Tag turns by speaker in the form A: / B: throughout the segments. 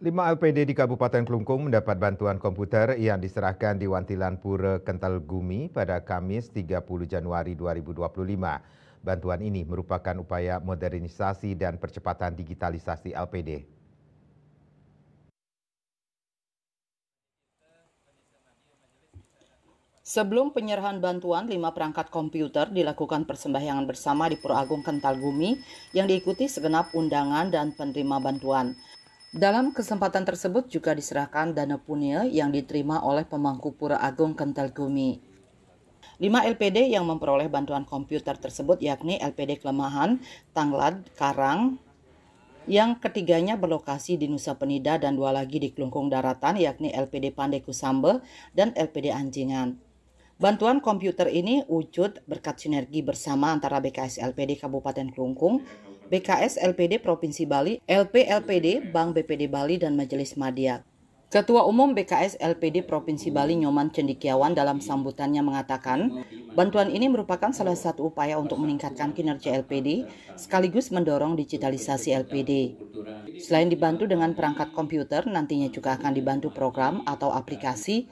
A: 5 LPD di Kabupaten Klungkung mendapat bantuan komputer yang diserahkan di Wantilan Pura Kentalgumi pada Kamis 30 Januari 2025. Bantuan ini merupakan upaya modernisasi dan percepatan digitalisasi LPD.
B: Sebelum penyerahan bantuan, 5 perangkat komputer dilakukan persembahyangan bersama di Pura Agung Kentalgumi yang diikuti segenap undangan dan penerima bantuan. Dalam kesempatan tersebut juga diserahkan dana punya yang diterima oleh pemangku Pura Agung Kentalgumi. 5 LPD yang memperoleh bantuan komputer tersebut yakni LPD Kelemahan, Tanglad, Karang, yang ketiganya berlokasi di Nusa Penida dan 2 lagi di Klungkung Daratan yakni LPD Pandai Kusambe dan LPD Anjingan. Bantuan komputer ini wujud berkat sinergi bersama antara BKS LPD Kabupaten Klungkung, BKS LPD Provinsi Bali, LPD, Bank BPD Bali, dan Majelis Madya. Ketua Umum BKS LPD Provinsi Bali Nyoman Cendikiawan dalam sambutannya mengatakan, bantuan ini merupakan salah satu upaya untuk meningkatkan kinerja LPD sekaligus mendorong digitalisasi LPD. Selain dibantu dengan perangkat komputer, nantinya juga akan dibantu program atau aplikasi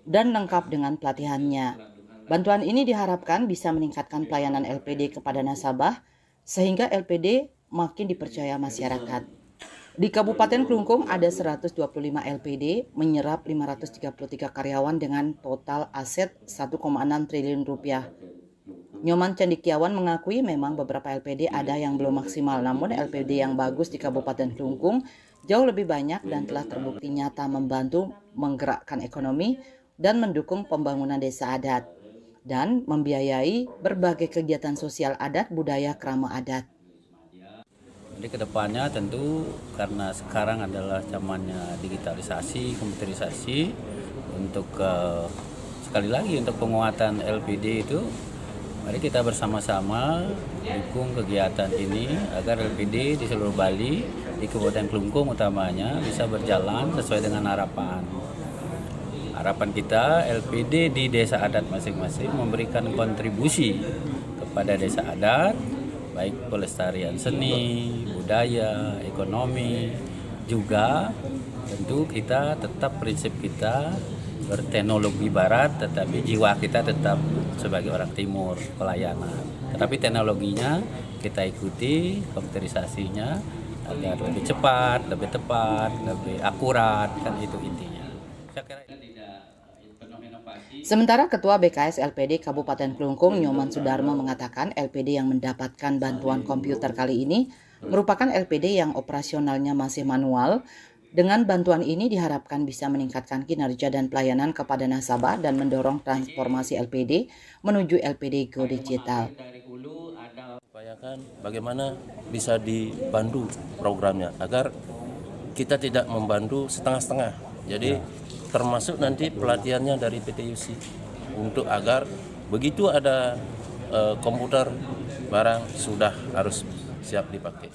B: dan lengkap dengan pelatihannya. Bantuan ini diharapkan bisa meningkatkan pelayanan LPD kepada nasabah sehingga LPD makin dipercaya masyarakat. Di Kabupaten Klungkung ada 125 LPD menyerap 533 karyawan dengan total aset 1,6 triliun rupiah. Nyoman Cendikiawan mengakui memang beberapa LPD ada yang belum maksimal, namun LPD yang bagus di Kabupaten Klungkung jauh lebih banyak dan telah terbukti nyata membantu menggerakkan ekonomi dan mendukung pembangunan desa adat, dan membiayai berbagai kegiatan sosial adat budaya krama adat.
C: Jadi kedepannya tentu karena sekarang adalah zamannya digitalisasi, komputerisasi, untuk sekali lagi untuk penguatan LPD itu, mari kita bersama-sama dukung kegiatan ini agar LPD di seluruh Bali, di Kabupaten Klungkung utamanya bisa berjalan sesuai dengan harapan. Harapan kita LPD di desa adat masing-masing memberikan kontribusi kepada desa adat, baik pelestarian seni, budaya, ekonomi, juga tentu kita tetap prinsip kita berteknologi barat, tetapi jiwa kita tetap sebagai orang timur, pelayanan. Tetapi teknologinya kita ikuti, komputerisasinya agar lebih cepat, lebih tepat, lebih akurat, kan itu intinya. Saya kira
B: Sementara Ketua BKS LPD Kabupaten Klungkung Nyoman Sudarmo mengatakan LPD yang mendapatkan bantuan komputer kali ini merupakan LPD yang operasionalnya masih manual. Dengan bantuan ini diharapkan bisa meningkatkan kinerja dan pelayanan kepada nasabah dan mendorong transformasi LPD menuju LPD Go Digital.
D: Upayakan bagaimana bisa dibantu programnya agar kita tidak membantu setengah-setengah. Jadi termasuk nanti pelatihannya dari PTUC untuk agar begitu ada komputer barang sudah harus siap dipakai.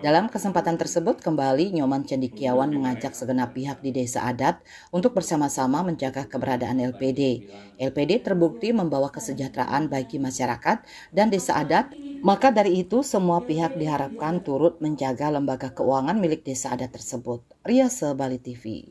B: Dalam kesempatan tersebut kembali Nyoman Cendikiawan mengajak segenap pihak di desa adat untuk bersama-sama menjaga keberadaan LPD. LPD terbukti membawa kesejahteraan bagi masyarakat dan desa adat, maka dari itu semua pihak diharapkan turut menjaga lembaga keuangan milik desa adat tersebut. Riase Bali TV.